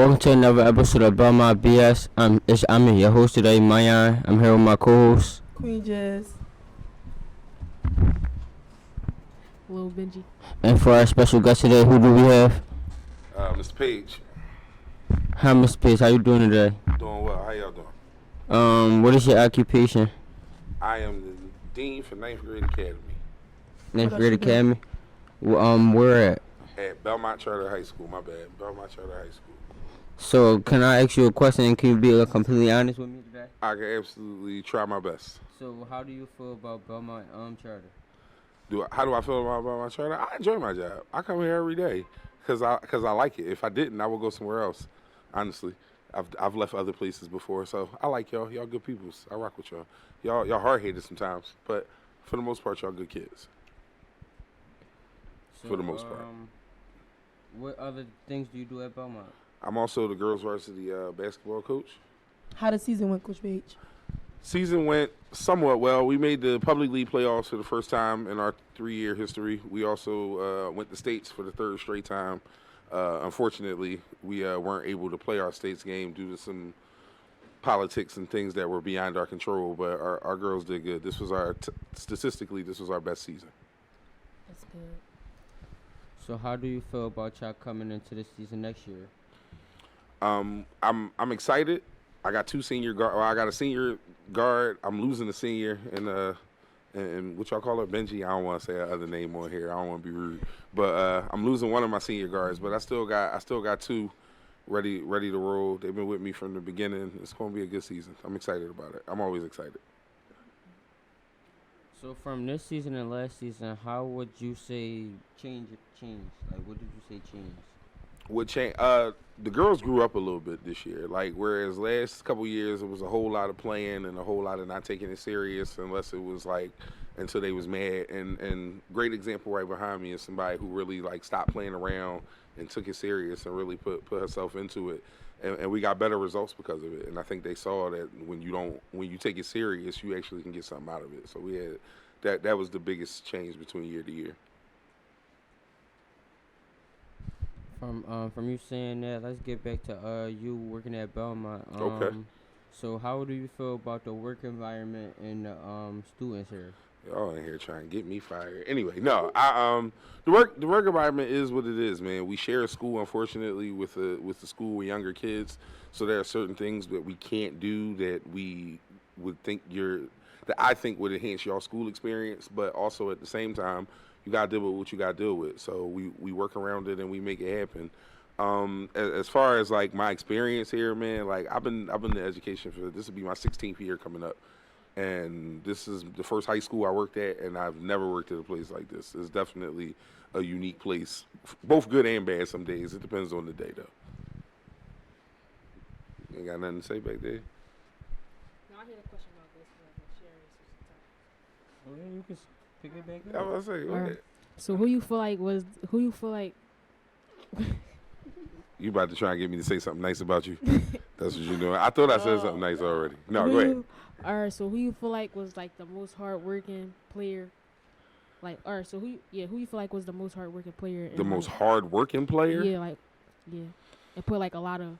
Welcome to another episode of Belmont BS. I'm your host today, Mayan. I'm here with my co-host, Queen Jazz. Little Benji. And for our special guest today, who do we have? Mr. Page. Hi, Mr. Pace. How you doing today? Doing well. How y'all doing? What is your occupation? I am the dean for 9th grade academy. 9th grade academy. Where at? At Belmont Charter High School. My bad. Belmont Charter High School. So, can I ask you a question and can you be completely honest with me today? I can absolutely try my best. So, how do you feel about Belmont Charter? How do I feel about Belmont Charter? I enjoy my job. I come here every day because I like it. If I didn't, I would go somewhere else. Honestly, I've left other places before, so I like y'all. Y'all good peoples. I rock with y'all. Y'all hard headed sometimes, but for the most part, y'all good kids. So, for the most part. What other things do you do at Belmont? I'm also the girls varsity basketball coach. How the season went, Coach Page? Season went somewhat well. We made the public league playoffs for the first time in our 3-year history. We also went to states for the third straight time. Unfortunately, we weren't able to play our states game due to some politics and things that were beyond our control, but our girls did good. This was statistically, this was our best season. That's good. So how do you feel about y'all coming into this season next year? I'm excited. I got two senior guard. Well, I got a senior guard. I'm losing a senior, and what y'all call her, Benji. I don't want to say her other name on here. I don't want to be rude, but I'm losing one of my senior guards. But I still got two ready to roll. They've been with me from the beginning. It's going to be a good season. I'm excited about it. I'm always excited. So from this season and last season, how would you say change? Like, what did you say changed? What change? The girls grew up a little bit this year. Like, whereas last couple years it was a whole lot of playing and a whole lot of not taking it serious unless it was like until they was mad. And great example right behind me is somebody who really like stopped playing around and took it serious and really put herself into it. And we got better results because of it. And I think they saw that when you take it serious, you actually can get something out of it. So we had that was the biggest change between year to year. From you saying that, let's get back to you working at Belmont. Okay. So how do you feel about the work environment and the students here? Y'all in here trying to get me fired. Anyway, no, the work environment is what it is, man. We share a school, unfortunately, with the school with younger kids. So there are certain things that we can't do that we would think that I think would enhance your school experience, but also at the same time, you gotta deal with what you gotta deal with. So we work around it and we make it happen. As far as like my experience here, man, like I've been in education for this will be my 16th year coming up. And this is the first high school I worked at, and I've never worked at a place like this. It's definitely a unique place, both good and bad some days. It depends on the day, though. You ain't got nothing to say back there? No, I had a question about this. Oh, yeah, you can pick it back I up. was going to say, go ahead. So who you feel like You about to try and get me to say something nice about you? That's what you're doing. I thought I said something nice already. No, go ahead. All right, so who you feel like was like the most hardworking player? Like, all right, so who you feel like was the most hardworking player? The most hardworking player? Yeah, and put like a lot of.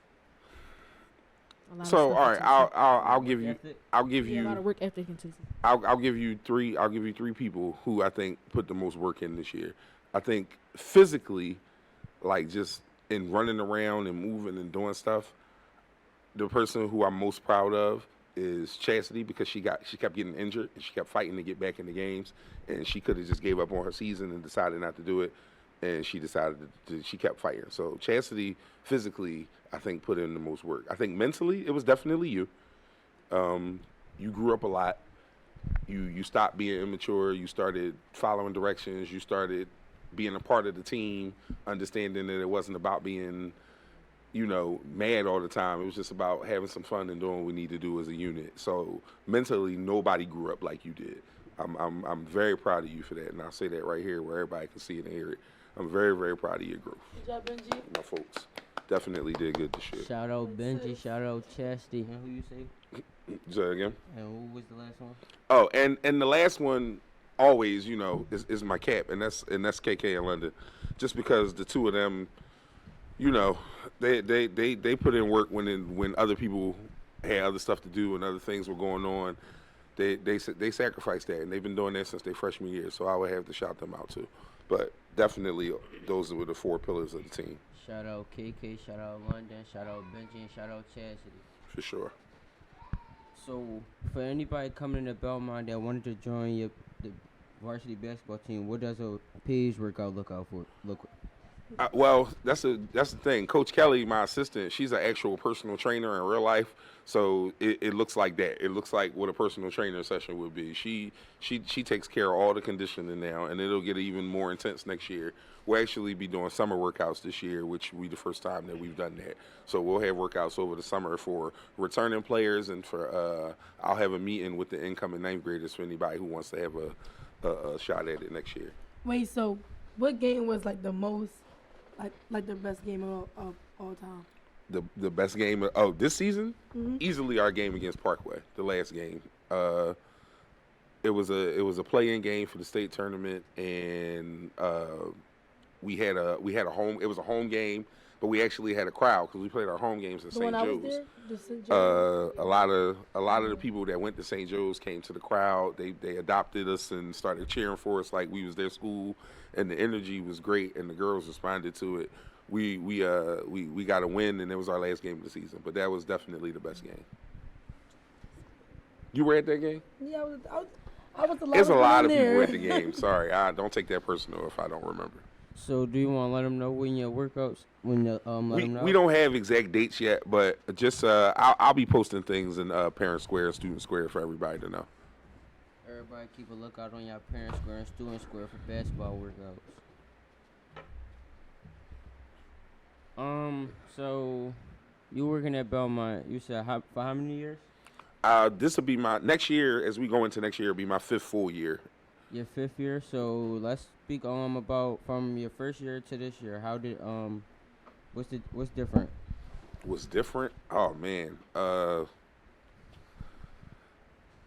So all right, I'll give you a lot of work ethic into it. I'll give you three people who I think put the most work in this year. I think physically, like just in running around and moving and doing stuff, the person who I'm most proud of is Chastity because she kept getting injured and she kept fighting to get back in the games, and she could have just gave up on her season and decided not to do it, and she decided she kept fighting. So Chastity physically, I think, put in the most work. I think mentally it was definitely you. You grew up a lot. You stopped being immature. You started following directions. You started being a part of the team, understanding that it wasn't about being mad all the time. It was just about having some fun and doing what we need to do as a unit. So mentally, nobody grew up like you did. I'm very proud of you for that, and I'll say that right here where everybody can see it and hear it. I'm very, very proud of your growth. Good job, Benji. My folks definitely did good this year. Shout out Benji, shout out Chastity. And who you say? Say that again. And who was the last one? Oh, and the last one always, is my cap, and that's KK in London, just because the two of them you know, they put in work when other people had other stuff to do and other things were going on. They sacrificed that, and they've been doing that since their freshman year. So I would have to shout them out too. But definitely, those were the four pillars of the team. Shout out KK, shout out London, shout out Benji, and shout out Chastity. For sure. So, for anybody coming to Belmont that wanted to join the varsity basketball team, what does a page workout look out for? Well, that's the thing. Coach Kelly, my assistant, she's an actual personal trainer in real life, so it looks like that. It looks like what a personal trainer session would be. She takes care of all the conditioning now, and it'll get even more intense next year. We'll actually be doing summer workouts this year, which will be the first time that we've done that. So we'll have workouts over the summer for returning players, and for I'll have a meeting with the incoming ninth graders for anybody who wants to have a shot at it next year. Wait, so what game was like the most, like the best game of all time? The best game of this season? Mm-hmm. Easily our game against Parkway, the last game. It was a play-in game for the state tournament, and we had a home. It was a home game, but we actually had a crowd because we played our home games at St. Joe's. A lot of the people that went to St. Joe's came to the crowd. They adopted us and started cheering for us like we was their school, and the energy was great, and the girls responded to it. We got a win, and it was our last game of the season. But that was definitely the best game. You were at that game? Yeah, I was the last. There's a lot of there. people at the game. Sorry, I don't take that personal if I don't remember. So, do you want to let them know when your workouts? When let them know? We don't have exact dates yet, but just I'll be posting things in Parent Square, Student Square for everybody to know. Everybody keep a lookout on your Parent Square and Student Square for basketball workouts. So you working at Belmont? You said for how many years? This will be my next year. As we go into next year, it'll be my 5th full year. Your 5th year. So let's speak about from your first year to this year. How did what's different? What's different? Oh man.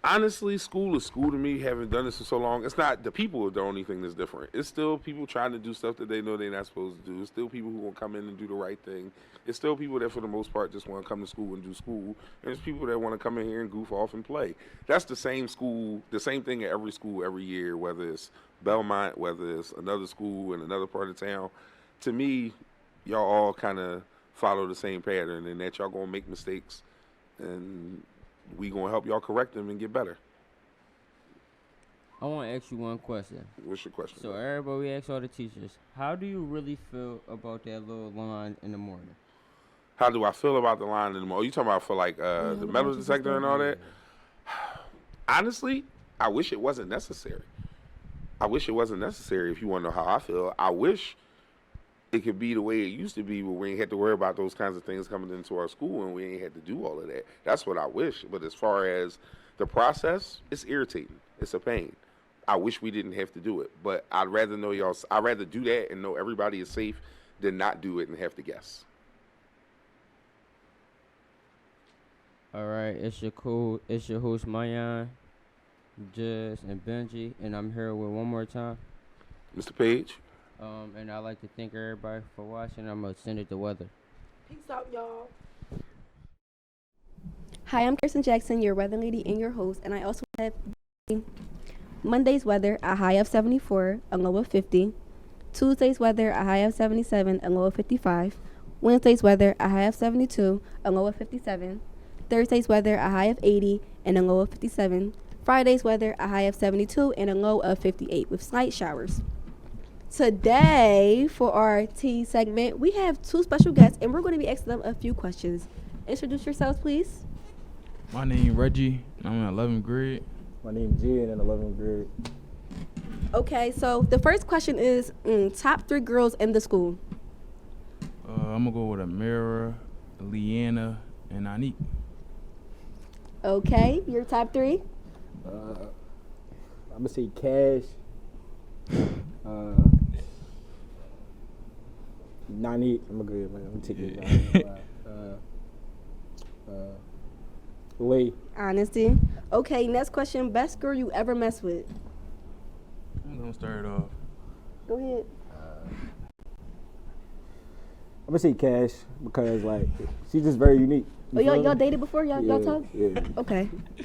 Honestly, school is school to me. Haven't done this for so long. It's not the people are the only thing that's different. It's still people trying to do stuff that they know they're not supposed to do. It's still people who want to come in and do the right thing. It's still people that, for the most part, just want to come to school and do school. And it's people that want to come in here and goof off and play. That's the same school, the same thing at every school every year, whether it's Belmont, whether it's another school in another part of town. To me, y'all all kind of follow the same pattern, and that y'all going to make mistakes, and we going to help y'all correct them and get better. I want to ask you one question. What's your question? So everybody, we ask all the teachers, how do you really feel about that little line in the morning? How do I feel about the line in the morning? Oh, you talking about for like the metal detector and all that? Honestly, I wish it wasn't necessary. I wish it wasn't necessary. If you want to know how I feel, I wish it could be the way it used to be, where we ain't had to worry about those kinds of things coming into our school, and we ain't had to do all of that. That's what I wish. But as far as the process, it's irritating. It's a pain. I wish we didn't have to do it. But I'd rather know y'all. I'd rather do that and know everybody is safe than not do it and have to guess. All right, it's your host Mayan, Jess, and Benji, and I'm here with one more time. Mr. Page. And I'd like to thank everybody for watching. I'm going to send it to weather. Peace out, y'all. Hi, I'm Kirsten Jackson, your weather lady and your host, and I also have Monday's weather, a high of 74, a low of 50. Tuesday's weather, a high of 77, a low of 55. Wednesday's weather, a high of 72, a low of 57. Thursday's weather, a high of 80 and a low of 57. Friday's weather, a high of 72 and a low of 58 with slight showers. Today, for our tea segment, we have two special guests, and we're going to be asking them a few questions. Introduce yourselves, please. My name Reggie. I'm in 11th grade. My name Jen in 11th grade. Okay, so the first question is top 3 girls in the school. I'm going to go with Amira, Leanna, and Anique. Okay, your top 3? I'm going to say Cash. Nani, I'm good, man. I'm taking it. Lay. Honesty. Okay, next question. Best girl you ever messed with? I'm going to start it off. Go ahead. I'm gonna say Cash because like she's just very unique. Oh, y'all dated before? Y'all talk? Yeah. Okay. I'm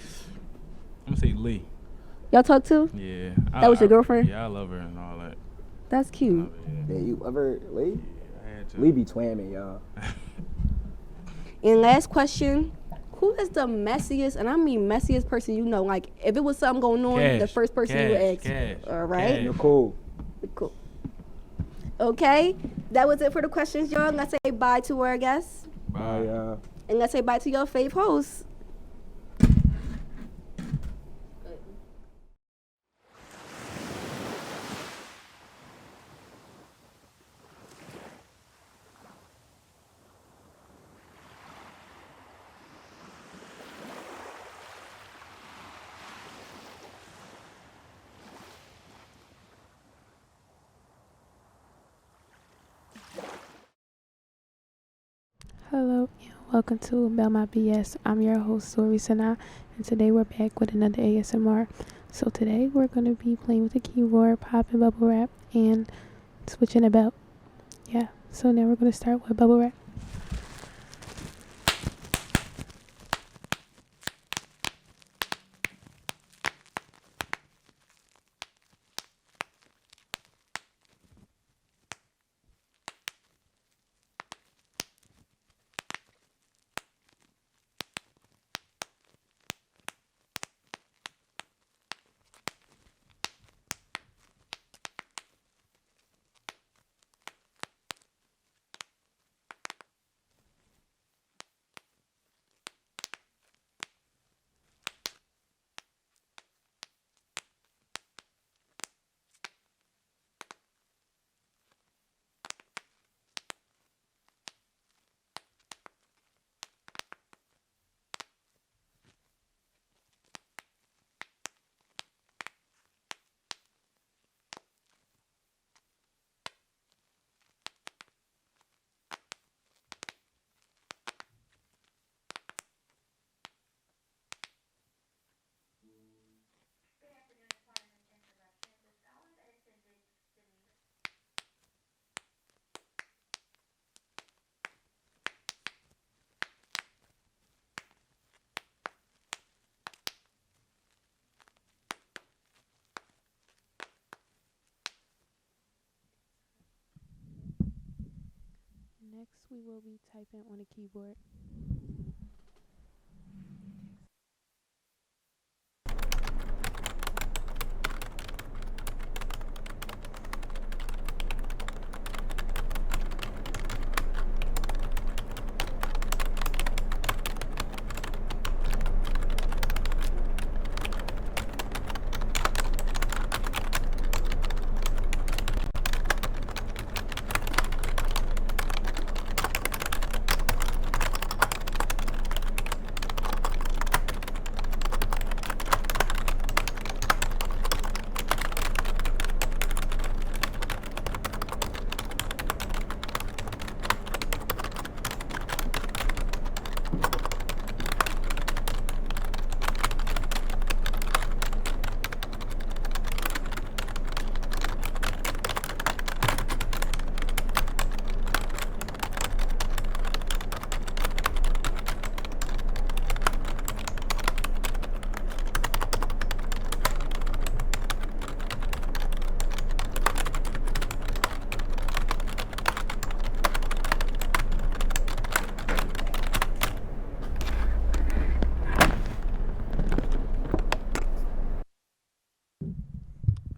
gonna say Lee. Y'all talk too? Yeah. That was your girlfriend? Yeah, I love her and all that. That's cute. Love her, Yeah, you ever Lee? yeah. I had to. Lee be twamming, y'all. And last question. Who is the messiest, and I mean messiest person you know? Like, if it was something going on, the Cash, first person you would ask. Cash, All right? Cash. Nicole. Cool. Okay. That was it for the questions, y'all. Let's say bye to our guests. Bye. And let's say bye to your fave hosts. Hello and welcome to Belmont BS. I'm your host, Sori Sana, and today we're back with another ASMR. So today we're going to be playing with the keyboard, popping bubble wrap, and switching about. Yeah, so now we're going to start with bubble wrap. Next, we will be typing on the keyboard.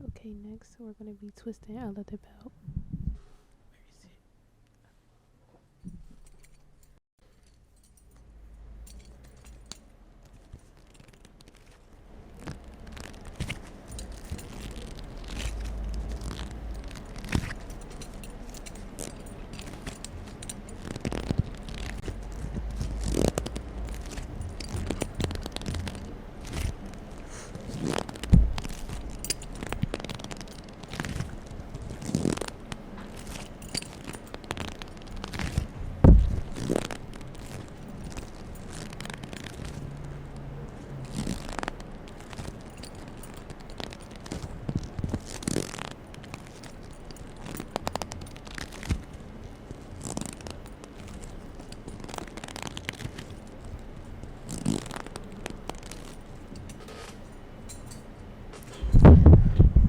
Okay, next we're going to be twisting a leather belt. Where is it?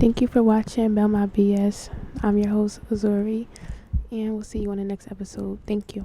Thank you for watching Belmont BS. I'm your host, Azuri, and we'll see you on the next episode. Thank you.